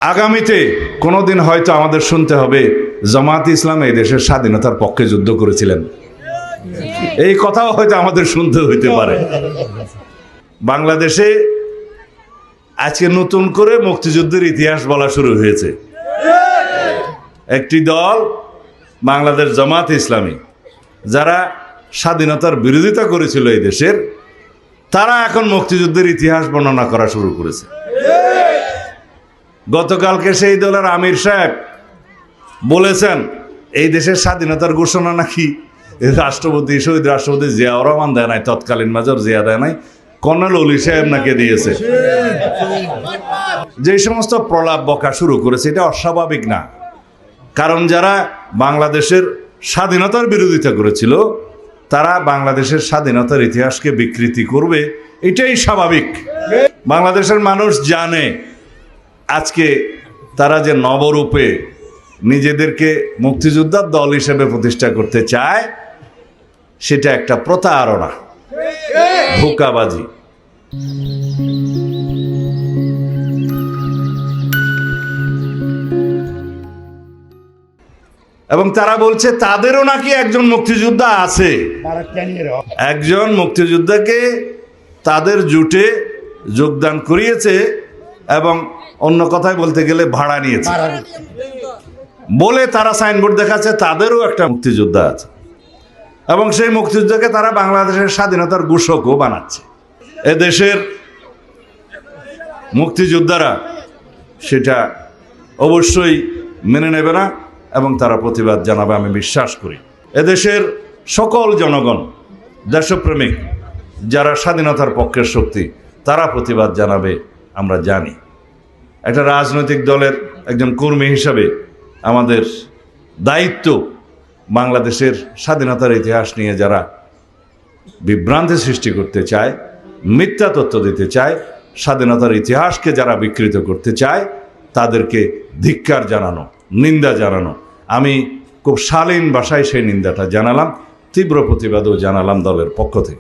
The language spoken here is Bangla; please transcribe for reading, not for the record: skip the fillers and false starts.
আগামীতে কোনোদিন হয়তো আমাদের শুনতে হবে জামাত ইসলাম এই দেশের স্বাধীনতার পক্ষে যুদ্ধ করেছিলেন, এই কথাও হয়তো আমাদের শুনতে হইতে পারে। বাংলাদেশে আজকে নতুন করে মুক্তিযুদ্ধের ইতিহাস বলা শুরু হয়েছে। একটি দল বাংলাদেশ জামাত ইসলামী, যারা স্বাধীনতার বিরোধিতা করেছিল এই দেশের, তারা এখন মুক্তিযুদ্ধের ইতিহাস বর্ণনা করা শুরু করেছে। গতকালকে সেই দলের আমির সাহেব বলেছেন এই দেশের স্বাধীনতার ঘোষণা নাকি রাষ্ট্রপতি, শহীদ রাষ্ট্রপতি জিয়াউর রহমান দেয় নাই, তৎকালীন মেজর জিয়া দেয় নাই, কর্নেল অলি সাহেব নাকি দিয়েছে। যে সমস্ত প্রলাপ বকা শুরু করেছে, এটা অস্বাভাবিক না। কারণ যারা বাংলাদেশের স্বাধীনতার বিরোধিতা করেছিল, তারা বাংলাদেশের স্বাধীনতার ইতিহাসকে বিকৃতি করবে, এটাই স্বাভাবিক। বাংলাদেশের মানুষ জানে আজকে তারা যে নবরূপে নিজেদেরকে মুক্তিযোদ্ধার দল হিসেবে প্রতিষ্ঠা করতে চায়, সেটা একটা প্রতারণা, ধোঁকাবাজি। এবং তারা বলছে তাদেরও নাকি একজন মুক্তিযোদ্ধা আছে, একজন মুক্তিযোদ্ধাকে তাদের জোটে যোগদান করিয়েছে এবং অন্য কথায় বলতে গেলে ভাড়া নিয়েছে বলে তারা সাইনবোর্ড দেখাচ্ছে তাদেরও একটা মুক্তিযোদ্ধা আছে, এবং সেই মুক্তিযোদ্ধাকে তারা বাংলাদেশের স্বাধীনতার ঘোষকও বানাচ্ছে। এদেশের মুক্তিযোদ্ধারা সেটা অবশ্যই মেনে নেবে না এবং তারা প্রতিবাদ জানাবে, আমি বিশ্বাস করি। এদেশের সকল জনগণ, দেশপ্রেমিক, যারা স্বাধীনতার পক্ষের শক্তি, তারা প্রতিবাদ জানাবে, আমরা জানি। একটা রাজনৈতিক দলের একজন কর্মী হিসাবে আমাদের দায়িত্ব বাংলাদেশের স্বাধীনতার ইতিহাস নিয়ে যারা বিভ্রান্তি সৃষ্টি করতে চায়, মিথ্যা তথ্য দিতে চায়, স্বাধীনতার ইতিহাসকে যারা বিকৃত করতে চায়, তাদেরকে ধিক্কার জানানো, নিন্দা জানানো। আমি খুব শালীন ভাষায় সেই নিন্দাটা জানালাম, তীব্র প্রতিবাদও জানালাম দলের পক্ষ থেকে।